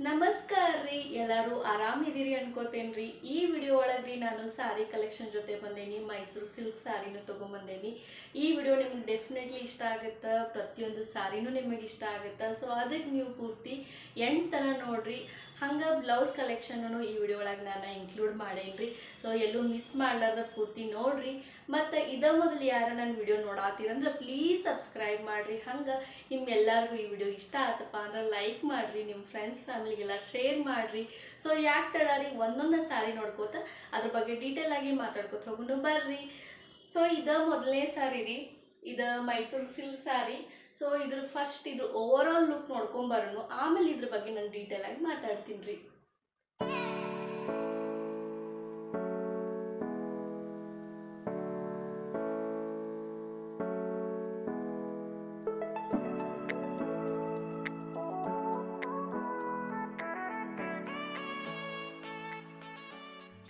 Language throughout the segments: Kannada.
ನಮಸ್ಕಾರ ರೀ, ಎಲ್ಲರೂ ಆರಾಮಿದ್ದೀರಿ ಅನ್ಕೋತೇನ್ರಿ. ಈ ವಿಡಿಯೋ ಒಳಗ್ರಿ ನಾನು ಸಾರಿ ಕಲೆಕ್ಷನ್ ಜೊತೆ ಬಂದೇನಿ. ಮೈಸೂರು ಸಿಲ್ಕ್ ಸಾರಿನೂ ತೊಗೊಂಬಂದೇನಿ. ಈ ವಿಡಿಯೋ ನಿಮ್ಗೆ ಡೆಫಿನೆಟ್ಲಿ ಇಷ್ಟ ಆಗುತ್ತೆ. ಪ್ರತಿಯೊಂದು ಸಾರಿನೂ ನಿಮಗೆ ಇಷ್ಟ ಆಗುತ್ತೆ. ಸೊ ಅದಕ್ಕೆ ನೀವು ಪೂರ್ತಿ ಎಂಟು ತನಕ ನೋಡ್ರಿ. ಹಂಗೆ ಬ್ಲೌಸ್ ಕಲೆಕ್ಷನ್ನು ಈ ವಿಡಿಯೋ ಒಳಗೆ ನಾನು ಇನ್ಕ್ಲೂಡ್ ಮಾಡೇನ್ರಿ. ಸೊ ಎಲ್ಲೂ ಮಿಸ್ ಮಾಡ್ಲಾರ್ದ ಪೂರ್ತಿ ನೋಡ್ರಿ. ಮತ್ತು ಮೊದಲು ಯಾರು ನನ್ನ ವಿಡಿಯೋ ನೋಡಾತೀರಂದ್ರೆ ಪ್ಲೀಸ್ ಸಬ್ಸ್ಕ್ರೈಬ್ ಮಾಡಿರಿ. ಹಂಗೆ ನಿಮ್ಮೆಲ್ಲರಿಗೂ ಈ ವಿಡಿಯೋ ಇಷ್ಟ ಆತಪ್ಪ ಅಂದ್ರೆ ಲೈಕ್ ಮಾಡಿರಿ, ನಿಮ್ಮ ಫ್ರೆಂಡ್ಸ್ ಫ್ಯಾಮಿಲಿಗೆಲ್ಲ ಶೇರ್ ಮಾಡಿರಿ. ಸೊ ಯಾಕೆ ತಡಾರಿ, ಒಂದೊಂದು ಸಾರಿ ನೋಡ್ಕೋತ ಅದ್ರ ಬಗ್ಗೆ ಡೀಟೇಲ್ ಆಗಿ ಮಾತಾಡ್ಕೊತ ಹೋಗೋಣ ಬರ್ರಿ. ಸೊ ಮೊದಲನೇ ಸಾರಿ ರೀ, ಇದು Mysore silk sari. So first overall look ನೋಡ್ಕೊಂಬರೋನು, ಆಮೇಲೆ ಇದ್ರ ಬಗ್ಗೆ ನಾನು ಡೀಟೇಲ್ ಆಗಿ ಮಾತಾಡ್ತೀನಿ ರೀ.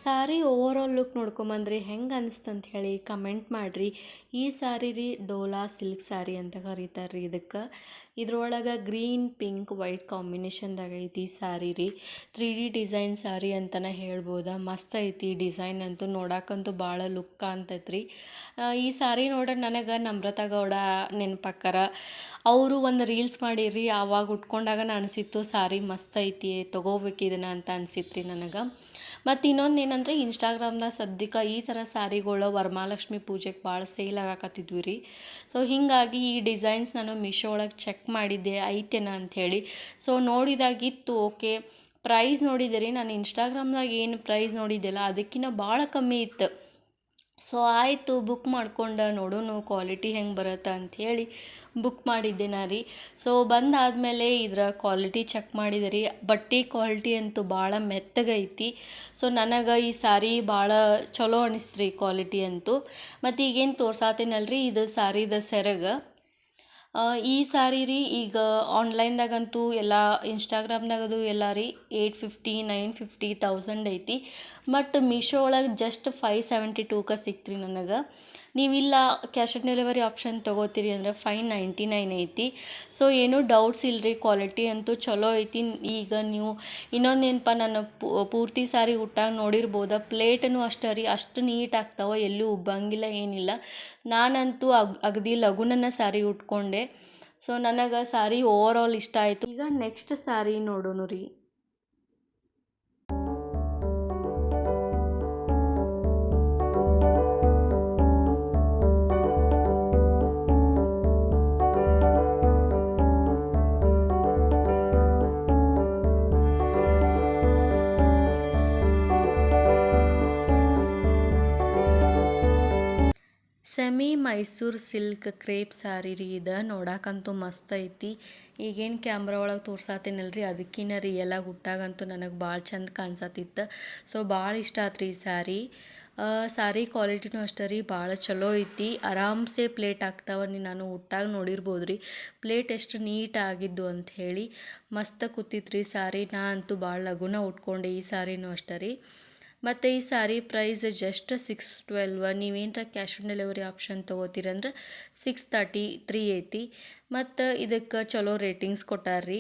ಸಾರಿ ಓವರ್ ಆಲ್ ಲುಕ್ ನೋಡ್ಕೊಂಬಂದ್ರಿ ಹೆಂಗೆ ಅನಿಸ್ತಂತ ಹೇಳಿ ಕಮೆಂಟ್ ಮಾಡಿರಿ. ಈ ಸಾರಿ ರೀ ಡೋಲಾ ಸಿಲ್ಕ್ ಸಾರಿ ಅಂತ ಕರೀತಾರೆ ರೀ ಇದಕ್ಕೆ. ಇದ್ರೊಳಗೆ ಗ್ರೀನ್ ಪಿಂಕ್ ವೈಟ್ ಕಾಂಬಿನೇಷನ್ದಾಗ ಐತಿ ಸಾರಿ ರೀ. 3D ಡಿಸೈನ್ ಸಾರಿ ಅಂತಲೇ ಹೇಳ್ಬೋದ. ಮಸ್ತ್ ಐತಿ ಡಿಸೈನ್ ಅಂತೂ, ನೋಡಕ್ಕಂತೂ ಭಾಳ ಲುಕ್ ಕಾಣ್ತೈತ್ರಿ. ಈ ಸಾರಿ ನೋಡ್ರೆ ನನಗೆ ನಮ್ರತಾ ಗೌಡ ನೆನಪಾಕ್ಕಾರ. ಅವರು ಒಂದು ರೀಲ್ಸ್ ಮಾಡಿರಿ, ಆವಾಗ ಉಟ್ಕೊಂಡಾಗ ಅನಿಸಿತ್ತು ಸಾರಿ ಮಸ್ತ್ ಐತಿ, ತೊಗೋಬೇಕು ಇದನ್ನು ಅಂತ ಅನಿಸಿತ್ರಿ ನನಗೆ. ಮತ್ತು ಇನ್ನೊಂದು ಏನಂದರೆ, ಇನ್ಸ್ಟಾಗ್ರಾಮ್ದಾಗ ಸದ್ಯಕ್ಕೆ ಈ ಥರ ಸ್ಯಾರಿಗಳು ವರಮಹಾಲಕ್ಷ್ಮಿ ಪೂಜೆಗೆ ಭಾಳ ಸೇಲ್ ಆಗಾಕತ್ತಿದ್ವಿ ರೀ. ಸೊ ಹೀಗಾಗಿ ಈ ಡಿಸೈನ್ಸ್ ನಾನು ಮೀಶೋ ಒಳಗೆ ಚೆಕ್ ಮಾಡಿದ್ದೆ ಐತೇನ ಅಂಥೇಳಿ. So ನೋಡಿದಾಗಿತ್ತು, okay. ಪ್ರೈಸ್ ನೋಡಿದೆ ರೀ, ನಾನು ಇನ್ಸ್ಟಾಗ್ರಾಮ್ದಾಗ ಏನು ಪ್ರೈಸ್ ನೋಡಿದ್ದೆಲ್ಲ ಅದಕ್ಕಿಂತ ಭಾಳ ಕಮ್ಮಿ ಇತ್ತು. ಸೊ ಆಯಿತು, ಬುಕ್ ಮಾಡ್ಕೊಂಡು ನೋಡೋಣ ಕ್ವಾಲಿಟಿ ಹೆಂಗೆ ಬರುತ್ತೆ ಅಂಥೇಳಿ ಬುಕ್ ಮಾಡಿದ್ದೆ ನಾ ರೀ. ಸೊ ಬಂದಾದಮೇಲೆ ಇದರ ಕ್ವಾಲಿಟಿ ಚೆಕ್ ಮಾಡಿದೆ ರೀ. ಬಟ್ಟೆ ಕ್ವಾಲಿಟಿ ಅಂತೂ ಭಾಳ ಮೆತ್ತಗೈತಿ. ಸೊ ನನಗೆ ಈ ಸಾರಿ ಭಾಳ ಚಲೋ ಅನಿಸ್ತ್ರಿ ಕ್ವಾಲಿಟಿ ಅಂತೂ. ಮತ್ತು ಈಗೇನು ತೋರ್ಸಾತೇನಲ್ರಿ, ಇದು ಸಾರಿದ ಸೆರಗ. ಈ ಸಾರಿ ರೀ ಈಗ ಆನ್ಲೈನ್ದಾಗಂತೂ ಎಲ್ಲ ಇನ್ಸ್ಟಾಗ್ರಾಮ್ದಾಗದು ಎಲ್ಲ ರೀ 850, 950, 1000 ಐತಿ. ಬಟ್ ಮೀಶೋ ಒಳಗೆ ಜಸ್ಟ್ 572ಕ್ಕೆ ಸಿಕ್ತ್ರಿ ನನಗೆ. ನೀವಿಲ್ಲ ಕ್ಯಾಶ್ ಆನ್ ಡೆಲಿವರಿ ಆಪ್ಷನ್ ತೊಗೋತೀರಿ ಅಂದರೆ 599 ಐತಿ. ಸೊ ಏನೂ ಡೌಟ್ಸ್ ಇಲ್ಲರಿ, ಕ್ವಾಲಿಟಿ ಅಂತೂ ಚಲೋ ಐತಿ. ಈಗ ನೀವು ಇನ್ನೊಂದೇನಪ್ಪ, ನಾನು ಪೂರ್ತಿ ಸಾರಿ ಉಟ್ಟಾಗ ನೋಡಿರ್ಬೋದ, ಪ್ಲೇಟನ್ನು ಅಷ್ಟೇ ರೀ, ಅಷ್ಟು ನೀಟ್ ಆಗ್ತಾವೆ, ಎಲ್ಲೂ ಉಬ್ಬಂಗಿಲ್ಲ ಏನಿಲ್ಲ. ನಾನಂತೂ ಅಗದಿ ಲಗುನನ್ನ ಸಾರಿ ಉಟ್ಕೊಂಡೆ. ಸೊ ನನಗೆ ಸಾರಿ ಓವರ್ ಆಲ್ ಇಷ್ಟ ಆಯಿತು. ಈಗ ನೆಕ್ಸ್ಟ್ ಸಾರಿ ನೋಡೋಣ ರೀ. ಸೆಮಿ ಮೈಸೂರು ಸಿಲ್ಕ್ ಕ್ರೇಪ್ ಸಾರಿ ರೀ ಇದು. ನೋಡಕ್ಕಂತೂ ಮಸ್ತ್ ಐತಿ. ಈಗೇನು ಕ್ಯಾಮ್ರಾ ಒಳಗೆ ತೋರ್ಸಾತೀನಲ್ರಿ, ಅದಕ್ಕಿನ್ನ ರಿಯಲಾಗಿ ಹುಟ್ಟಾಗಂತೂ ನನಗೆ ಭಾಳ ಚಂದ ಕಾಣಿಸತ್ತಿತ್ತು. ಸೊ ಭಾಳ ಇಷ್ಟ ಆತ್ರಿ ಈ ಸಾರಿ. ಸಾರಿ ಕ್ವಾಲಿಟಿನೂ ಅಷ್ಟೇ ರೀ, ಭಾಳ ಚಲೋ ಐತಿ. ಆರಾಮ್ಸೆ ಪ್ಲೇಟ್ ಆಗ್ತಾವ. ನಾನು ಹುಟ್ಟಾಗ ನೋಡಿರ್ಬೋದು ರೀ ಪ್ಲೇಟ್ ಎಷ್ಟು ನೀಟ್ ಆಗಿದ್ದು ಅಂಥೇಳಿ. ಮಸ್ತ್ ಕೂತಿತ್ರಿ ಸಾರಿ. ನಾ ಅಂತೂ ಭಾಳ ಲಗುನ ಉಟ್ಕೊಂಡೆ ಈ ಸಾರಿನೂ ಅಷ್ಟೇ ರೀ. ಮತ್ತು ಈ ಸಾರಿ ಪ್ರೈಸ್ ಜಸ್ಟ್ 612. ನೀವೇನರ ಕ್ಯಾಶ್ ಆನ್ ಡೆಲಿವರಿ ಆಪ್ಷನ್ ತೊಗೋತೀರಂದ್ರೆ 633 ಐತಿ. ಮತ್ತು ಇದಕ್ಕೆ ಚಲೋ ರೇಟಿಂಗ್ಸ್ ಕೊಟ್ಟಾರ್ರಿ.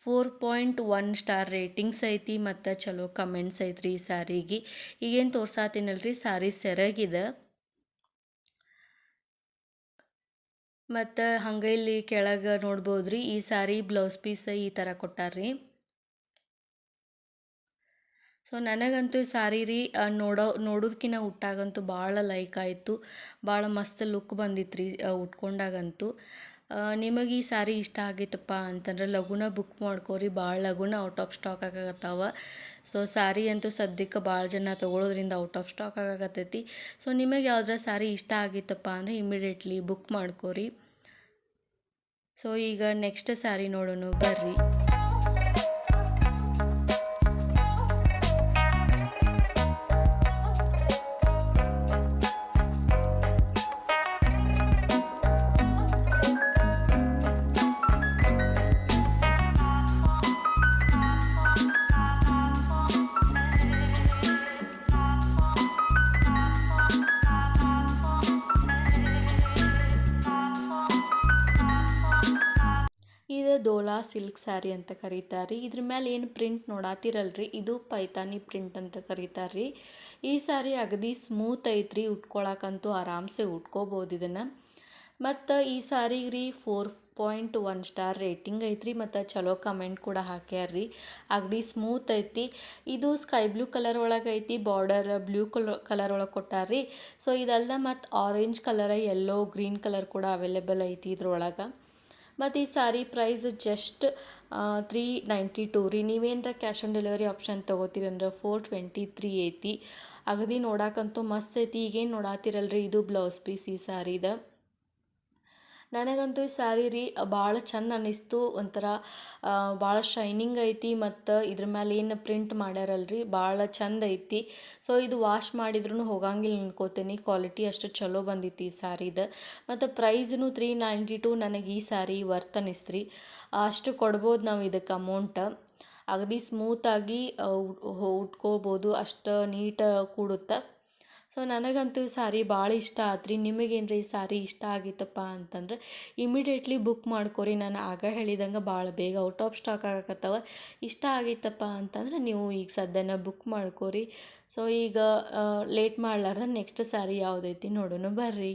4.1 ಸ್ಟಾರ್ ರೇಟಿಂಗ್ಸ್ ಐತಿ. ಮತ್ತು ಚಲೋ ಕಮೆಂಟ್ಸ್ ಐತ್ರಿ ಈ ಸಾರಿಗೆ. ಈಗೇನು ತೋರ್ಸಾತೀನಲ್ರಿ ಸಾರಿ ಸೆರಗಿದೆ. ಮತ್ತು ಹಂಗೆ ಇಲ್ಲಿ ಕೆಳಗೆ ನೋಡ್ಬೋದ್ರಿ, ಈ ಸಾರಿ ಬ್ಲೌಸ್ ಪೀಸ್ ಈ ಥರ ಕೊಟ್ಟಾರ್ರಿ. ಸೊ ನನಗಂತೂ ಸಾರಿ ರೀ ನೋಡೋದಕ್ಕಿಂತ ಉಟ್ಟಾಗಂತೂ ಭಾಳ ಲೈಕ್ ಆಯಿತು. ಭಾಳ ಮಸ್ತ್ ಲುಕ್ ಬಂದಿತ್ತು ರೀ ಉಟ್ಕೊಂಡಾಗಂತೂ. ನಿಮಗೆ ಈ ಸಾರಿ ಇಷ್ಟ ಆಗೈತಪ್ಪ ಅಂತಂದ್ರೆ ಲಗುನ ಬುಕ್ ಮಾಡ್ಕೋರಿ, ಭಾಳ ಲಗುನ ಔಟ್ ಆಫ್ ಸ್ಟಾಕ್ ಆಗತ್ತಾವ. ಸೊ ಸಾರಿ ಅಂತೂ ಸದ್ಯಕ್ಕೆ ಭಾಳ ಜನ ತೊಗೊಳೋದ್ರಿಂದ ಔಟ್ ಆಫ್ ಸ್ಟಾಕ್ ಆಗತ್ತೈತಿ. ಸೊ ನಿಮಗೆ ಯಾವ್ದಾರ ಸಾರಿ ಇಷ್ಟ ಆಗಿತ್ತಪ್ಪ ಅಂದರೆ ಇಮಿಡಿಯೇಟ್ಲಿ ಬುಕ್ ಮಾಡ್ಕೋರಿ. ಸೊ ಈಗ ನೆಕ್ಸ್ಟ್ ಸಾರಿ ನೋಡೋಣ ಬರ್ರಿ. ಡೋಲಾ ಸಿಲ್ಕ್ ಸ್ಯಾರಿ ಅಂತ ಕರೀತಾರೆ. ಇದ್ರ ಮೇಲೆ ಏನು ಪ್ರಿಂಟ್ ನೋಡಾತಿರಲ್ರಿ, ಇದು ಪೈತಾನಿ ಪ್ರಿಂಟ್ ಅಂತ ಕರೀತಾರೆ. ಈ ಸ್ಯಾರಿ ಅಗದಿ ಸ್ಮೂತ್ ಐತ್ರಿ, ಉಟ್ಕೊಳಕಂತೂ ಆರಾಮ್ಸೆ ಉಟ್ಕೋಬೋದು ಇದನ್ನು. ಮತ್ತು ಈ ಸ್ಯಾರಿಗೆ ರೀ 4.1 ಸ್ಟಾರ್ ರೇಟಿಂಗ್ ಐತ್ರಿ, ಮತ್ತು ಚಲೋ ಕಮೆಂಟ್ ಕೂಡ ಹಾಕ್ಯಾರ್ರಿ. ಅಗದಿ ಸ್ಮೂತ್ ಐತಿ. ಇದು ಸ್ಕೈ ಬ್ಲೂ ಕಲರ್ ಒಳಗೆ ಐತಿ, ಬಾರ್ಡರ್ ಬ್ಲೂ ಕಲರ್ ಒಳಗೆ ಕೊಟ್ಟಾರ್ರಿ. ಸೊ ಇದಲ್ದ ಮತ್ತು orange colour, yellow, green colour ಕೂಡ ಅವೈಲೇಬಲ್ ಐತಿ ಇದ್ರೊಳಗೆ. ಮತ್ತು ಈ ಸ್ಯಾರಿ ಪ್ರೈಸ್ ಜಸ್ಟ್ 392 ರೀ. ನೀವೇನರ ಕ್ಯಾಶ್ ಆನ್ ಡೆಲಿವರಿ ಆಪ್ಷನ್ ತೊಗೋತೀರಿ ಅಂದ್ರೆ 423 ಐತಿ. ಅಗದಿ ನೋಡಕ್ಕಂತೂ ಮಸ್ತ್ ಐತಿ. ಈಗೇನು ನೋಡಾತಿರಲ್ರಿ, ಇದು ಬ್ಲೌಸ್ ಪೀಸ್ ಈ ಸ್ಯಾರಿದ. ನನಗಂತೂ ಈ ಸ್ಯಾರಿ ರೀ ಭಾಳ ಚಂದ ಅನ್ನಿಸ್ತು. ಒಂಥರ ಭಾಳ ಶೈನಿಂಗ್ ಐತಿ, ಮತ್ತು ಇದ್ರ ಮೇಲೆ ಏನು ಪ್ರಿಂಟ್ ಮಾಡ್ಯಾರಲ್ರಿ ಭಾಳ ಚಂದ ಐತಿ. ಸೊ ಇದು ವಾಶ್ ಮಾಡಿದ್ರೂ ಹೋಗಂಗಿಲ್ಲ ಅನ್ಕೋತೀನಿ. ಕ್ವಾಲಿಟಿ ಅಷ್ಟು ಚಲೋ ಬಂದಿತ್ತು ಈ ಸ್ಯಾರಿದು. ಮತ್ತು ಪ್ರೈಸ್ನು 392. ನನಗೆ ಈ ಸ್ಯಾರಿ ವರ್ತ್ ಅನ್ನಿಸ್ತ್ರಿ. ಅಷ್ಟು ಕೊಡ್ಬೋದು ನಾವು ಇದಕ್ಕೆ ಅಮೌಂಟ್. ಅಗದಿ ಸ್ಮೂತಾಗಿ ಉಟ್ಕೋಬೋದು, ಅಷ್ಟು ನೀಟ್ ಕೂಡುತ್ತೆ. ಸೊ ನನಗಂತೂ ಈ ಸ್ಯಾರಿ ಭಾಳ ಇಷ್ಟ ಆತ್ರಿ. ನಿಮಗೇನು ಈ ಸ್ಯಾರಿ ಇಷ್ಟ ಆಗಿತ್ತಪ್ಪ ಅಂತಂದ್ರೆ ಇಮಿಡಿಯೇಟ್ಲಿ ಬುಕ್ ಮಾಡ್ಕೊರಿ. ನಾನು ಆಗ ಹೇಳಿದಂಗೆ ಭಾಳ ಬೇಗ ಔಟ್ ಆಫ್ ಸ್ಟಾಕ್ ಆಗಕತ್ತವ. ಇಷ್ಟ ಆಗಿತ್ತಪ್ಪ ಅಂತಂದ್ರೆ ನೀವು ಈಗ ಸದ್ಯನ ಬುಕ್ ಮಾಡ್ಕೊರಿ. ಸೊ ಈಗ ಲೇಟ್ ಮಾಡ್ಲಾರ್ದ ನೆಕ್ಸ್ಟ್ ಸ್ಯಾರಿ ಯಾವುದೈತಿ ನೋಡೋಣ ಬರ್ರಿ.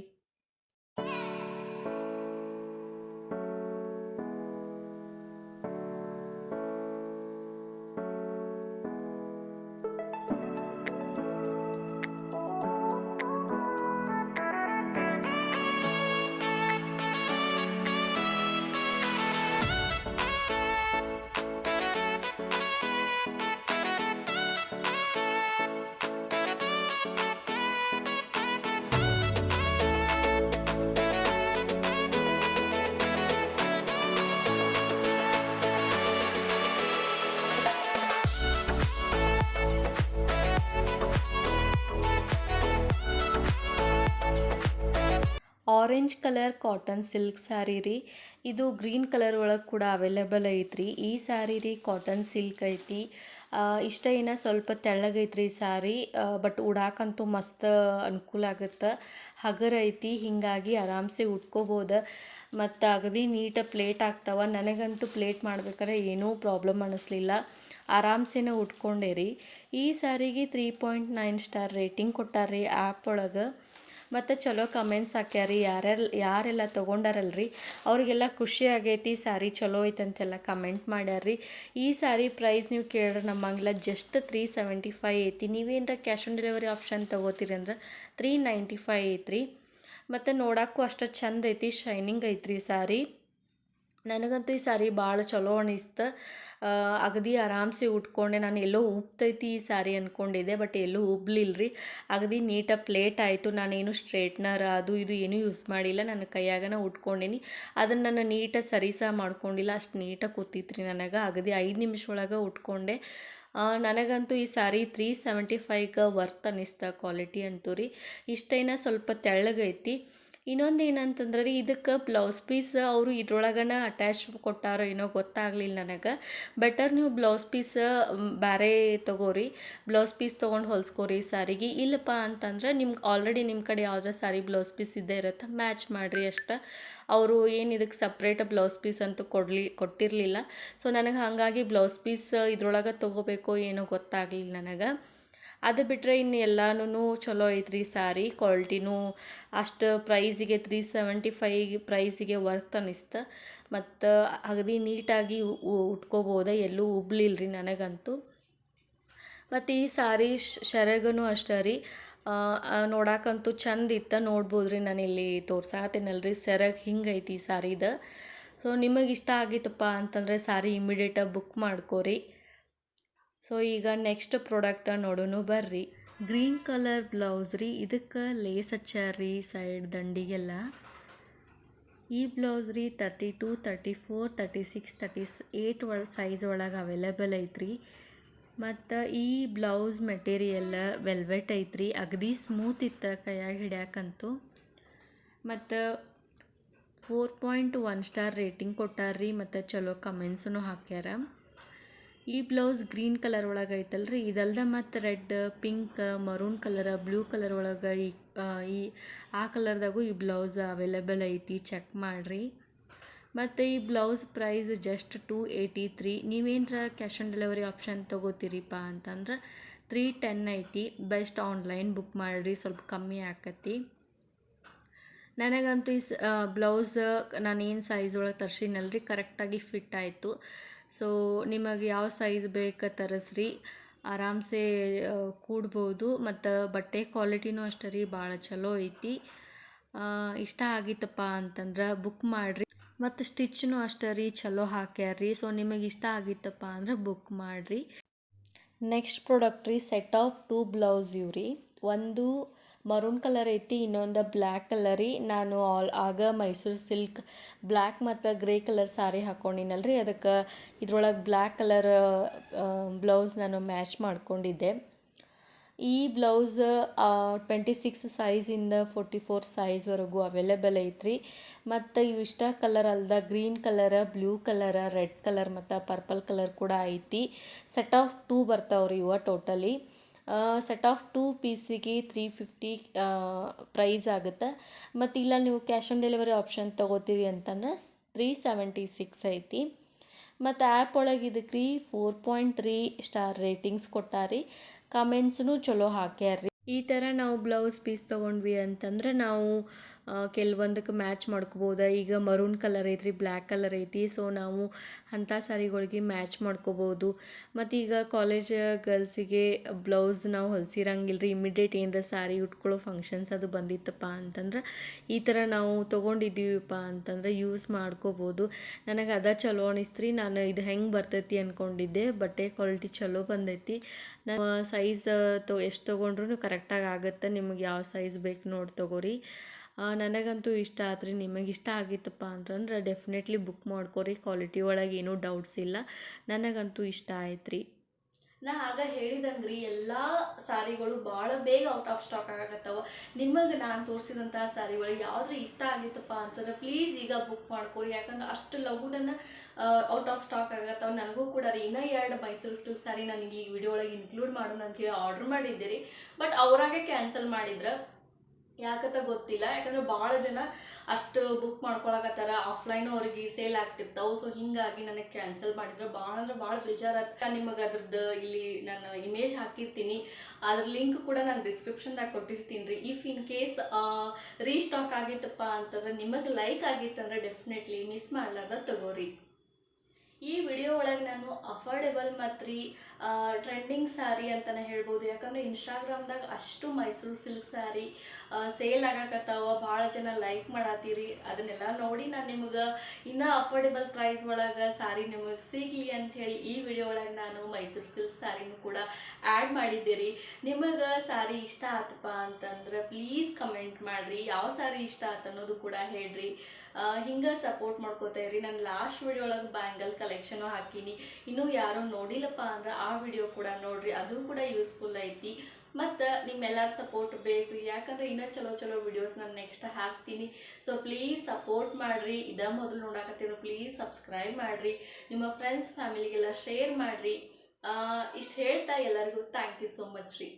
Orange colour cotton silk sari ರೀ. ಇದು ಗ್ರೀನ್ ಕಲರ್ ಒಳಗೆ ಕೂಡ ಅವೈಲೇಬಲ್ ಐತ್ರಿ. ಈ ಸ್ಯಾರಿ ರೀ ಕಾಟನ್ ಸಿಲ್ಕ್ ಐತಿ. ಇಷ್ಟ ಏನೋ ಸ್ವಲ್ಪ ತೆಳ್ಳಗೈತ್ರಿ ಈ ಸ್ಯಾರಿ, ಬಟ್ ಉಡಾಕಂತೂ ಮಸ್ತ್ ಅನುಕೂಲ ಆಗುತ್ತೆ. ಹಗರ್ ಐತಿ, ಹೀಗಾಗಿ ಆರಾಮ್ಸೆ ಉಟ್ಕೋಬೋದು. ಮತ್ತು ಅಗದಿ ನೀಟ ಪ್ಲೇಟ್ ಆಗ್ತಾವ. ನನಗಂತೂ ಪ್ಲೇಟ್ ಮಾಡ್ಬೇಕಾದ್ರೆ ಏನೂ ಪ್ರಾಬ್ಲಮ್ ಅನ್ನಿಸ್ಲಿಲ್ಲ, ಆರಾಮ್ಸೆನೇ ಉಟ್ಕೊಂಡೆ ರೀ. ಈ ಸ್ಯಾರಿಗೆ 3.9 ಸ್ಟಾರ್ ರೇಟಿಂಗ್ ಕೊಟ್ಟಾರ್ರಿ ಆ್ಯಪ್ ಒಳಗೆ. ಮತ್ತು ಚಲೋ ಕಮೆಂಟ್ಸ್ ಹಾಕ್ಯಾರಿ. ಯಾರೆಲ್ಲ ತೊಗೊಂಡಾರಲ್ರಿ ಅವರಿಗೆಲ್ಲ ಖುಷಿ ಆಗೈತಿ, ಸ್ಯಾರಿ ಚಲೋ ಐತಂತೆಲ್ಲ ಕಮೆಂಟ್ ಮಾಡ್ಯಾರ್ರಿ. ಈ ಸ್ಯಾರಿ ಪ್ರೈಸ್ ನೀವು ಕೇಳ್ರೆ ನಮ್ಮಂಗಿಲ್ಲ, ಜಸ್ಟ್ 375 ಐತಿ. ನೀವೇನರ ಕ್ಯಾಶ್ ಆನ್ ಡೆಲಿವರಿ ಆಪ್ಷನ್ ತೊಗೋತೀರಿ ಅಂದ್ರೆ 395 ಐತ್ರಿ. ಮತ್ತು ನೋಡೋಕ್ಕೂ ಅಷ್ಟು ಚಂದ ಐತಿ, ಶೈನಿಂಗ್ ಐತ್ರಿ ಸ್ಯಾರಿ. ನನಗಂತೂ ಈ ಸ್ಯಾರಿ ಭಾಳ ಚಲೋ ಅನಿಸ್ತು. ಅಗದಿ ಆರಾಮ್ಸೆ ಉಟ್ಕೊಂಡೆ. ನಾನು ಎಲ್ಲೋ ಉಬ್ತೈತಿ ಈ ಸ್ಯಾರಿ ಅಂದ್ಕೊಂಡಿದ್ದೆ, ಬಟ್ ಎಲ್ಲೂ ಉಬ್ಲಿಲ್ರಿ. ಅಗದಿ ನೀಟಾಗಿ ಪ್ಲೇಟ್ ಆಯಿತು. ನಾನೇನು ಸ್ಟ್ರೇಟ್ನರ್ ಅದು ಇದು ಏನೂ ಯೂಸ್ ಮಾಡಿಲ್ಲ, ನನ್ನ ಕೈಯಾಗನ ಉಟ್ಕೊಂಡೀನಿ. ಅದನ್ನು ನಾನು ನೀಟಾಗಿ ಸರಿಸಹ ಮಾಡ್ಕೊಂಡಿಲ್ಲ, ಅಷ್ಟು ನೀಟಾಗಿ ಕೂತಿತ್ರಿ ನನಗೆ. ಅಗದಿ 5 ನಿಮಿಷ ಒಳಗೆ ಉಟ್ಕೊಂಡೆ. ನನಗಂತೂ ಈ ಸ್ಯಾರಿ 375ಗೆ ವರ್ತ್ ಅನ್ನಿಸ್ತ. ಕ್ವಾಲಿಟಿ ಅಂತೂ ರೀ ಇಷ್ಟೇನ ಸ್ವಲ್ಪ ತೆಳ್ಳಗೈತಿ. ಇನ್ನೊಂದು ಏನಂತಂದ್ರೆ ರೀ, ಇದಕ್ಕೆ ಬ್ಲೌಸ್ ಪೀಸ್ ಅವರು ಇದ್ರೊಳಗನ ಅಟ್ಯಾಚ್ ಕೊಟ್ಟಾರೋ ಏನೋ ಗೊತ್ತಾಗಲಿಲ್ಲ ನನಗೆ. ಬೆಟರ್ ನೀವು ಬ್ಲೌಸ್ ಪೀಸ್ ಬೇರೆ ತೊಗೋರಿ, ಬ್ಲೌಸ್ ಪೀಸ್ ತೊಗೊಂಡು ಹೊಲ್ಸ್ಕೊರಿ ಸ್ಯಾರಿಗೆ. ಇಲ್ಲಪ್ಪ ಅಂತಂದ್ರೆ ನಿಮ್ಗೆ ಆಲ್ರೆಡಿ ನಿಮ್ಮ ಕಡೆ ಯಾವುದೋ ಸ್ಯಾರಿ ಬ್ಲೌಸ್ ಪೀಸ್ ಇದ್ದೇ ಇರುತ್ತೆ, ಮ್ಯಾಚ್ ಮಾಡಿರಿ ಅಷ್ಟೇ. ಅವರು ಏನು ಇದಕ್ಕೆ ಸಪ್ರೇಟ್ ಬ್ಲೌಸ್ ಪೀಸ್ ಅಂತೂ ಕೊಟ್ಟಿರಲಿಲ್ಲ. ಸೊ ನನಗೆ ಹಾಗಾಗಿ ಬ್ಲೌಸ್ ಪೀಸ್ ಇದ್ರೊಳಗೆ ತೊಗೋಬೇಕೋ ಏನೋ ಗೊತ್ತಾಗಲಿಲ್ಲ ನನಗೆ. ಅದು ಬಿಟ್ಟರೆ ಇನ್ನು ಎಲ್ಲನೂ ಚಲೋ ಐತ್ರಿ ಸ್ಯಾರಿ. ಕ್ವಾಲಿಟಿನೂ ಅಷ್ಟು ಪ್ರೈಸಿಗೆ 375 ಪ್ರೈಸಿಗೆ ವರ್ತ್ ಅನ್ನಿಸ್ತು. ಮತ್ತು ಅಗದಿ ನೀಟಾಗಿ ಉಟ್ಕೋಬೋದು, ಎಲ್ಲೂ ಉಬ್ಲಿಲ್ರಿ ನನಗಂತೂ. ಮತ್ತು ಈ ಸ್ಯಾರಿ ಸೆರಗನು ಅಷ್ಟೇ ರೀ, ನೋಡಕ್ಕಂತೂ ಚಂದ ಇತ್ತು. ನೋಡ್ಬೋದು ರೀ, ನಾನಿಲ್ಲಿ ತೋರ್ಸಾತೀನಲ್ರಿ ಸೆರಗ್ ಹಿಂಗೈತಿ ಈ ಸ್ಯಾರಿದು. ಸೊ ನಿಮಗೆ ಇಷ್ಟ ಆಗಿತ್ತಪ್ಪ ಅಂತಂದರೆ ಸ್ಯಾರಿ ಇಮಿಡಿಯೇಟಾಗಿ ಬುಕ್ ಮಾಡ್ಕೋರಿ. ಸೊ ಈಗ ನೆಕ್ಸ್ಟ್ ಪ್ರಾಡಕ್ಟ್ ನೋಡೋಣ ಬರ್ರಿ. ಗ್ರೀನ್ ಕಲರ್ ಬ್ಲೌಸ್ ರೀ, ಇದಕ್ಕೆ ಲೇಸ್ ಹಚ್ಚಾರ್ರಿ ಸೈಡ್ ದಂಡಿಗೆಲ್ಲ. ಈ ಬ್ಲೌಸ್ ರೀ 32, 34, 36, 38 ಸೈಜ್ ಒಳಗೆ ಅವೈಲೇಬಲ್ ಐತ್ರಿ. ಮತ್ತು ಈ ಬ್ಲೌಸ್ ಮೆಟೀರಿಯಲ್ ವೆಲ್ವೆಟ್ ಐತ್ರಿ, ಅಗದಿ ಸ್ಮೂತ್ ಇತ್ತು ಕೈಯಾಗ ಹಿಡ್ಯಾಕಂತೂ. ಮತ್ತು 4.1 ಸ್ಟಾರ್ ರೇಟಿಂಗ್ ಕೊಟ್ಟಾರ್ರಿ, ಮತ್ತು ಚಲೋ ಕಮೆಂಟ್ಸೂ ಹಾಕ್ಯಾರ. ಈ ಬ್ಲೌಸ್ ಗ್ರೀನ್ ಕಲರ್ ಒಳಗೆ ಐತಲ್ರಿ, ಇದಲ್ದ ಮತ್ತು red, pink, maroon colour, blue colour ಒಳಗೆ ಈ ಆ ಕಲರ್ದಾಗೂ ಈ ಬ್ಲೌಸ್ ಅವೈಲೇಬಲ್ ಐತಿ, ಚೆಕ್ ಮಾಡಿರಿ. ಮತ್ತು ಈ ಬ್ಲೌಸ್ ಪ್ರೈಸ್ ಜಸ್ಟ್ 283. ನೀವೇನರ ಕ್ಯಾಶ್ ಆನ್ ಡೆಲಿವರಿ ಆಪ್ಷನ್ ತೊಗೋತೀರಿಪ್ಪ ಅಂತಂದ್ರೆ 310 ಐತಿ. ಬೆಸ್ಟ್ ಆನ್ಲೈನ್ ಬುಕ್ ಮಾಡಿರಿ, ಸ್ವಲ್ಪ ಕಮ್ಮಿ ಆಕತಿ. ನನಗಂತೂ ಈ ಬ್ಲೌಸ್ ನಾನೇನು ಸೈಜ್ ಒಳಗೆ ತರ್ಸಿನಲ್ರಿ ಕರೆಕ್ಟಾಗಿ ಫಿಟ್ ಆಯಿತು. ಸೊ ನಿಮಗೆ ಯಾವ ಸೈಜ್ ಬೇಕು ತರಿಸ್ರಿ, ಆರಾಮ್ಸೆ ಕೂಡ್ಬೋದು. ಮತ್ತು ಬಟ್ಟೆ ಕ್ವಾಲಿಟಿನೂ ಅಷ್ಟೇ ರೀ, ಭಾಳ ಚಲೋ ಐತಿ. ಇಷ್ಟ ಆಗಿತ್ತಪ್ಪ ಅಂತಂದ್ರೆ ಬುಕ್ ಮಾಡಿರಿ. ಮತ್ತು ಸ್ಟಿಚ್ನೂ ಅಷ್ಟೇ ರೀ, ಚಲೋ ಹಾಕ್ಯಾರ್ರಿ. ಸೊ ನಿಮಗೆ ಇಷ್ಟ ಆಗಿತ್ತಪ್ಪ ಅಂದ್ರೆ ಬುಕ್ ಮಾಡಿರಿ. ನೆಕ್ಸ್ಟ್ ಪ್ರಾಡಕ್ಟ್ ರೀ, ಸೆಟ್ ಆಫ್ 2 ಬ್ಲೌಸ್ ಇವು ರೀ. ಒಂದು ಮರೂನ್ ಕಲರ್ ಐತಿ, ಇನ್ನೊಂದು ಬ್ಲ್ಯಾಕ್ ಕಲರ್ ರೀ. ನಾನು ಆಗ ಮೈಸೂರು ಸಿಲ್ಕ್ ಬ್ಲ್ಯಾಕ್ ಮತ್ತು ಗ್ರೇ ಕಲರ್ ಸಾರಿ ಹಾಕ್ಕೊಂಡಿನಲ್ರಿ, ಅದಕ್ಕೆ ಇದ್ರೊಳಗೆ ಬ್ಲ್ಯಾಕ್ ಕಲರ್ ಬ್ಲೌಸ್ ನಾನು ಮ್ಯಾಚ್ ಮಾಡ್ಕೊಂಡಿದ್ದೆ. ಈ ಬ್ಲೌಸ್ 26 ಸೈಜಿಂದ 44 ಸೈಜ್ವರೆಗೂ ಅವೈಲೇಬಲ್ ಐತ್ರಿ. ಮತ್ತು ಇವಿಷ್ಟ ಕಲರ್ ಅಲ್ದ green colour, blue colour, red colour ಮತ್ತು ಪರ್ಪಲ್ ಕಲರ್ ಕೂಡ ಐತಿ. ಸೆಟ್ ಆಫ್ 2 ಬರ್ತಾವ್ರಿ ಇವ ಟೋಟಲಿ. ಸೆಟ್ ಆಫ್ 2 ಪೀಸಿಗೆ 350 ಪ್ರೈಸ್ ಆಗುತ್ತೆ. ಮತ್ತು ಇಲ್ಲ ನೀವು ಕ್ಯಾಶ್ ಆನ್ ಡೆಲಿವರಿ ಆಪ್ಷನ್ ತೊಗೋತೀರಿ ಅಂತಂದ್ರೆ 376 ಐತಿ. ಮತ್ತು ಆ್ಯಪ್ ಒಳಗೆ ಇದಕ್ಕೆ ರೀ 4.3 ಸ್ಟಾರ್ ರೇಟಿಂಗ್ಸ್ ಕೊಟ್ಟಾರಿ. ಕಮೆಂಟ್ಸ್ನು ಚಲೋ ಹಾಕ್ಯಾರ್ರಿ. ಈ ಥರ ನಾವು ಬ್ಲೌಸ್ ಪೀಸ್ ತೊಗೊಂಡ್ವಿ ಅಂತಂದ್ರೆ ನಾವು ಕೆಲವೊಂದಕ್ಕೆ ಮ್ಯಾಚ್ ಮಾಡ್ಕೋಬೋದು. ಈಗ ಮರೂನ್ ಕಲರ್ ಐತ್ರಿ, ಬ್ಲ್ಯಾಕ್ ಕಲರ್ ಐತಿ. ಸೊ ನಾವು ಅಂಥ ಸಾರಿಗಳಿಗೆ ಮ್ಯಾಚ್ ಮಾಡ್ಕೋಬೋದು. ಮತ್ತು ಈಗ ಕಾಲೇಜ್ ಗರ್ಲ್ಸಿಗೆ ಬ್ಲೌಸ್ ನಾವು ಹೊಲ್ಸಿರಂಗಿಲ್ಲ ರೀ, ಇಮಿಡಿಯೇಟ್ ಏನರ ಸಾರಿ ಉಟ್ಕೊಳ್ಳೋ ಫಂಕ್ಷನ್ಸ್ ಅದು ಬಂದಿತ್ತಪ್ಪ ಅಂತಂದ್ರೆ ಈ ಥರ ನಾವು ತೊಗೊಂಡಿದ್ದೀವಪ್ಪ ಅಂತಂದ್ರೆ ಯೂಸ್ ಮಾಡ್ಕೋಬೋದು. ನನಗೆ ಅದ ಚಲೋ ಅನಿಸ್ತ್ರಿ. ನಾನು ಇದು ಹೆಂಗೆ ಬರ್ತೈತಿ ಅಂದ್ಕೊಂಡಿದ್ದೆ, ಬಟ್ಟೆ ಕ್ವಾಲಿಟಿ ಚಲೋ ಬಂದೈತಿ. ನಾನು ಸೈಜ್ ಎಷ್ಟು ತೊಗೊಂಡ್ರೂ ಕರೆಕ್ಟಾಗಿ ಆಗುತ್ತೆ. ನಿಮಗೆ ಯಾವ ಸೈಜ್ ಬೇಕು ನೋಡಿ ತೊಗೋರಿ. ನನಗಂತೂ ಇಷ್ಟ ಆತ್ರಿ. ನಿಮಗೆ ಇಷ್ಟ ಆಗಿತ್ತಪ್ಪ ಅಂತಂದ್ರೆ ಡೆಫಿನೆಟ್ಲಿ ಬುಕ್ ಮಾಡ್ಕೊರಿ. ಕ್ವಾಲಿಟಿ ಒಳಗೆ ಏನೂ ಡೌಟ್ಸ್ ಇಲ್ಲ. ನನಗಂತೂ ಇಷ್ಟ ಆಯ್ತು ರೀ. ನಾ ಆಗ ಹೇಳಿದಂಗೆ ರೀ, ಎಲ್ಲ ಸಾರಿಗಳು ಭಾಳ ಬೇಗ ಔಟ್ ಆಫ್ ಸ್ಟಾಕ್ ಆಗತ್ತವ. ನಿಮಗೆ ನಾನು ತೋರಿಸಿದಂಥ ಸಾರಿಗಳು ಯಾವ್ದು ಇಷ್ಟ ಆಗಿತ್ತಪ್ಪ ಅಂತಂದ್ರೆ ಪ್ಲೀಸ್ ಈಗ ಬುಕ್ ಮಾಡ್ಕೊರಿ. ಯಾಕಂದ್ರೆ ಅಷ್ಟು ಲಘುನ ಔಟ್ ಆಫ್ ಸ್ಟಾಕ್ ಆಗತ್ತವ. ನನಗೂ ಕೂಡ ರೀ ಇನ್ನೂ 2 ಮೈಸೂರು ಸಿಲ್ಕ್ ಸಾರಿ ನನಗೆ ಈ ವಿಡಿಯೋ ಒಳಗೆ ಇನ್ಕ್ಲೂಡ್ ಮಾಡೋಣ ಅಂತೇಳಿ ಆರ್ಡ್ರ್ ಮಾಡಿದ್ದೆ ರೀ. ಬಟ್ ಅವರಾಗೆ ಕ್ಯಾನ್ಸಲ್ ಮಾಡಿದ್ರೆ ಯಾಕಂತ ಗೊತ್ತಿಲ್ಲ. ಯಾಕಂದ್ರೆ ಭಾಳ ಜನ ಅಷ್ಟು ಬುಕ್ ಮಾಡ್ಕೊಳಕತ್ತಾರ, ಆಫ್ಲೈನ್ ಅವ್ರಿಗೆ ಸೇಲ್ ಆಗ್ತಿರ್ತಾವೆ. ಸೊ ಹೀಗಾಗಿ ನನಗೆ ಕ್ಯಾನ್ಸಲ್ ಮಾಡಿದ್ರೆ ಭಾಳ ಅಂದ್ರೆ ಭಾಳ ಬೇಜಾರಾಗ್ತದೆ. ನಿಮಗೆ ಅದ್ರದ್ದು ಇಲ್ಲಿ ನಾನು ಇಮೇಜ್ ಹಾಕಿರ್ತೀನಿ, ಅದ್ರ ಲಿಂಕ್ ಕೂಡ ನಾನು ಡಿಸ್ಕ್ರಿಪ್ಷನ್ದಾಗ ಕೊಟ್ಟಿರ್ತೀನಿ ರೀ. ಇಫ್ ಇನ್ ಕೇಸ್ ರೀಸ್ಟಾಕ್ ಆಗಿತ್ತಪ್ಪ ಅಂತಂದ್ರೆ ನಿಮಗೆ ಲೈಕ್ ಆಗಿತ್ತಂದ್ರೆ ಡೆಫಿನೆಟ್ಲಿ ಮಿಸ್ ಮಾಡ್ಲಾರ್ದ ತಗೋರಿ. ಈ ವಿಡಿಯೋ ಒಳಗೆ ನಾನು ಅಫೋರ್ಡೆಬಲ್ ಮತ್ತು ರೀ ಟ್ರೆಂಡಿಂಗ್ ಸ್ಯಾರಿ ಅಂತಲೇ ಹೇಳ್ಬೋದು. ಯಾಕಂದರೆ ಇನ್ಸ್ಟಾಗ್ರಾಮ್ದಾಗ ಅಷ್ಟು ಮೈಸೂರು ಸಿಲ್ಕ್ ಸ್ಯಾರಿ ಸೇಲ್ ಆಗಕತ್ತಾವ, ಭಾಳ ಜನ ಲೈಕ್ ಮಾಡತ್ತೀರಿ. ಅದನ್ನೆಲ್ಲ ನೋಡಿ ನಾನು ನಿಮಗೆ ಇನ್ನೂ ಅಫೋರ್ಡೆಬಲ್ ಪ್ರೈಸ್ ಒಳಗೆ ಸ್ಯಾರಿ ನಿಮಗೆ ಸಿಗಲಿ ಅಂಥೇಳಿ ಈ ವಿಡಿಯೋ ಒಳಗೆ ನಾನು ಮೈಸೂರು ಸಿಲ್ಕ್ ಸ್ಯಾರಿನೂ ಕೂಡ ಆ್ಯಡ್ ಮಾಡಿದ್ದೆ. ನಿಮಗೆ ಸ್ಯಾರಿ ಇಷ್ಟ ಆತಪ್ಪ ಅಂತಂದ್ರೆ ಪ್ಲೀಸ್ ಕಮೆಂಟ್ ಮಾಡಿರಿ. ಯಾವ ಸ್ಯಾರಿ ಇಷ್ಟ ಆತ ಅನ್ನೋದು ಕೂಡ ಹೇಳ್ರಿ. ಹಿಂಗೆ ಸಪೋರ್ಟ್ ಮಾಡ್ಕೋತಾ ಇರಿ. ನಾನು ಲಾಸ್ಟ್ ವಿಡಿಯೋ ಒಳಗೆ ಬ್ಯಾಂಗಲ್ ಕಲೆಕ್ಷನು ಹಾಕೀನಿ. ಇನ್ನೂ ಯಾರು ನೋಡಿಲ್ಲಪ್ಪ ಅಂದ್ರೆ ಆ ವಿಡಿಯೋ ಕೂಡ ನೋಡ್ರಿ, ಅದು ಕೂಡ ಯೂಸ್ಫುಲ್ ಐತಿ. ಮತ್ತು ನಿಮ್ಮೆಲ್ಲರ ಸಪೋರ್ಟ್ ಬೇಕು ರೀ. ಯಾಕಂದ್ರೆ ಇನ್ನೂ ಚಲೋ ವಿಡಿಯೋಸ್ ನಾನು ನೆಕ್ಸ್ಟ್ ಹಾಕ್ತೀನಿ. ಸೊ ಪ್ಲೀಸ್ ಸಪೋರ್ಟ್ ಮಾಡಿರಿ. ಇದೇ ಮೊದಲು ನೋಡಾಕತ್ತೀರೋ ಪ್ಲೀಸ್ ಸಬ್ಸ್ಕ್ರೈಬ್ ಮಾಡಿರಿ. ನಿಮ್ಮ ಫ್ರೆಂಡ್ಸ್ ಫ್ಯಾಮಿಲಿಗೆಲ್ಲ ಶೇರ್ ಮಾಡಿರಿ. ಇಷ್ಟು ಹೇಳ್ತಾ ಎಲ್ಲರಿಗೂ ಥ್ಯಾಂಕ್ ಯು ಸೋ ಮಚ್ ರೀ.